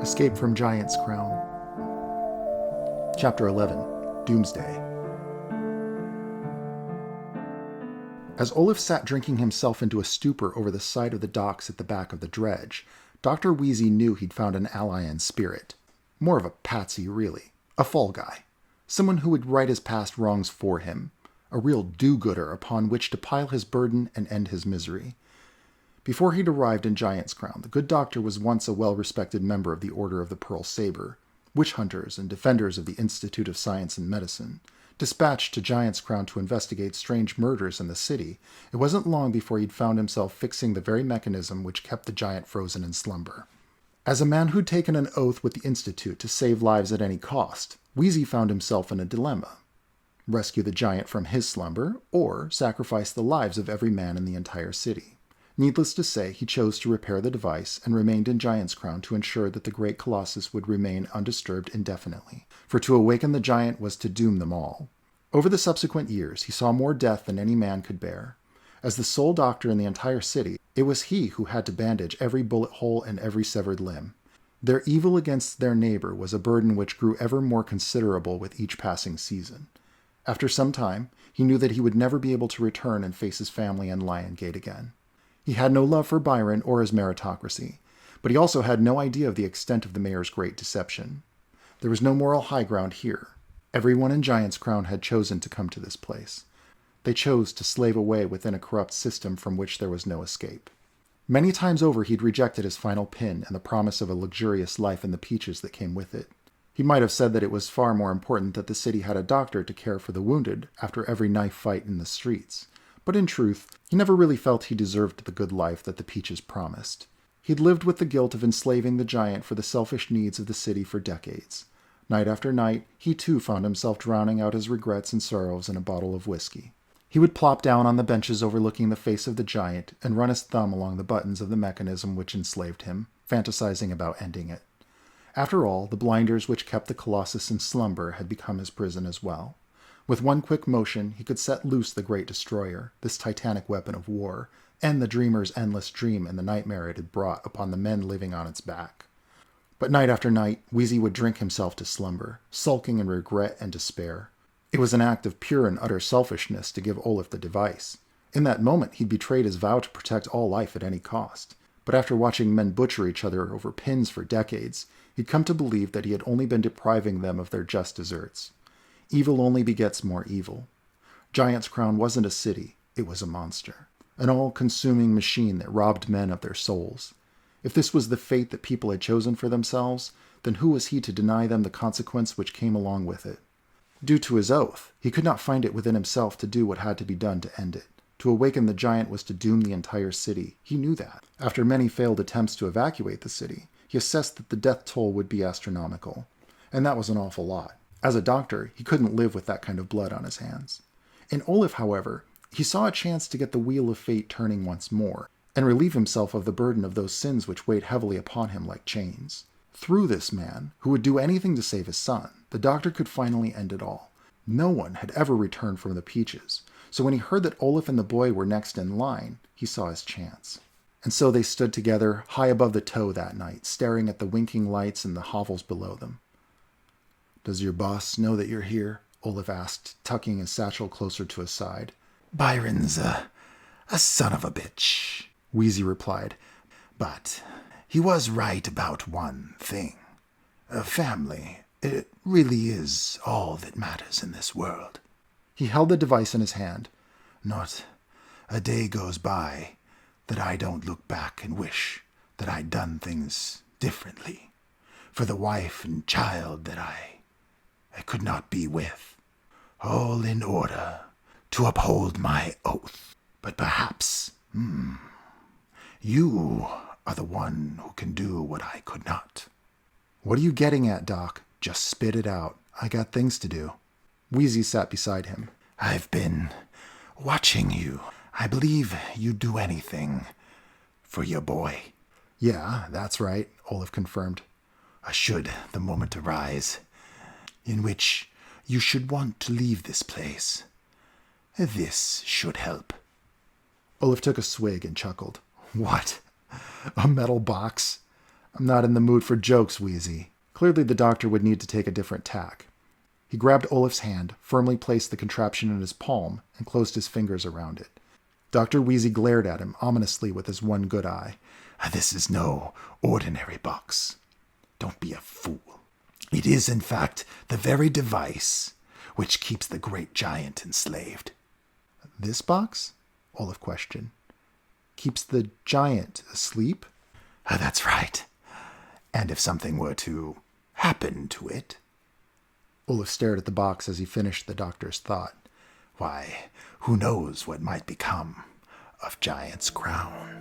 Escape from Giant's Crown. Chapter 11. Doomsday. As Oliff sat drinking himself into a stupor over the side of the docks at the back of the dredge, Dr. Wheezy knew he'd found an ally in spirit. More of a patsy, really. A fall guy. Someone who would right his past wrongs for him. A real do-gooder upon which to pile his burden and end his misery. Before he'd arrived in Giant's Crown, the good doctor was once a well-respected member of the Order of the Pearl Saber, witch hunters and defenders of the Institute of Science and Medicine. Dispatched to Giant's Crown to investigate strange murders in the city, it wasn't long before he'd found himself fixing the very mechanism which kept the giant frozen in slumber. As a man who'd taken an oath with the Institute to save lives at any cost, Wheezy found himself in a dilemma. Rescue the giant from his slumber, or sacrifice the lives of every man in the entire city. Needless to say, he chose to repair the device and remained in Giant's Crown to ensure that the great colossus would remain undisturbed indefinitely, for to awaken the giant was to doom them all. Over the subsequent years, he saw more death than any man could bear. As the sole doctor in the entire city, it was he who had to bandage every bullet hole and every severed limb. Their evil against their neighbor was a burden which grew ever more considerable with each passing season. After some time, he knew that he would never be able to return and face his family in Lion Gate again. He had no love for Byron or his meritocracy, but he also had no idea of the extent of the mayor's great deception. There was no moral high ground here. Everyone in Giant's Crown had chosen to come to this place. They chose to slave away within a corrupt system from which there was no escape. Many times over he'd rejected his final pin and the promise of a luxurious life and the peaches that came with it. He might have said that it was far more important that the city had a doctor to care for the wounded after every knife fight in the streets. But in truth, he never really felt he deserved the good life that the peaches promised. He'd lived with the guilt of enslaving the giant for the selfish needs of the city for decades. Night after night, he too found himself drowning out his regrets and sorrows in a bottle of whiskey. He would plop down on the benches overlooking the face of the giant and run his thumb along the buttons of the mechanism which enslaved him, fantasizing about ending it. After all, the blinders which kept the colossus in slumber had become his prison as well. With one quick motion, he could set loose the great destroyer, this titanic weapon of war, end the dreamer's endless dream and the nightmare it had brought upon the men living on its back. But night after night, Wheezy would drink himself to slumber, sulking in regret and despair. It was an act of pure and utter selfishness to give Oliff the device. In that moment, he'd betrayed his vow to protect all life at any cost. But after watching men butcher each other over pins for decades, he'd come to believe that he had only been depriving them of their just deserts. Evil only begets more evil. Giant's Crown wasn't a city, it was a monster. An all-consuming machine that robbed men of their souls. If this was the fate that people had chosen for themselves, then who was he to deny them the consequence which came along with it? Due to his oath, he could not find it within himself to do what had to be done to end it. To awaken the giant was to doom the entire city. He knew that. After many failed attempts to evacuate the city, he assessed that the death toll would be astronomical. And that was an awful lot. As a doctor, he couldn't live with that kind of blood on his hands. In Oliff, however, he saw a chance to get the wheel of fate turning once more, and relieve himself of the burden of those sins which weighed heavily upon him like chains. Through this man, who would do anything to save his son, the doctor could finally end it all. No one had ever returned from the peaches, so when he heard that Oliff and the boy were next in line, he saw his chance. And so they stood together, high above the tow that night, staring at the winking lights and the hovels below them. "Does your boss know that you're here?" Oliff asked, tucking his satchel closer to his side. "Byron's a son of a bitch," Wheezy replied. "But he was right about one thing. Family, it really is all that matters in this world." He held the device in his hand. "Not a day goes by that I don't look back and wish that I'd done things differently for the wife and child that I could not be with, all in order to uphold my oath. But perhaps, you are the one who can do what I could not." "What are you getting at, Doc? Just spit it out. I got things to do." Wheezy sat beside him. "I've been watching you. I believe you'd do anything for your boy." "Yeah, that's right," Oliff confirmed. "Should the moment arise in which you should want to leave this place, this should help." Oliff took a swig and chuckled. "What? A metal box? I'm not in the mood for jokes, Wheezy. Clearly the doctor would need to take a different tack. He grabbed Oliff's hand, firmly placed the contraption in his palm, and closed his fingers around it. Dr. Wheezy glared at him ominously with his one good eye. This is no ordinary box. Don't be a fool. It is, in fact, the very device which keeps the great giant enslaved. This box? Oliff questioned. Keeps the giant asleep? That's right. And if something were to happen to it... Oliff stared at the box as he finished the doctor's thought. Why, who knows what might become of Giant's crown?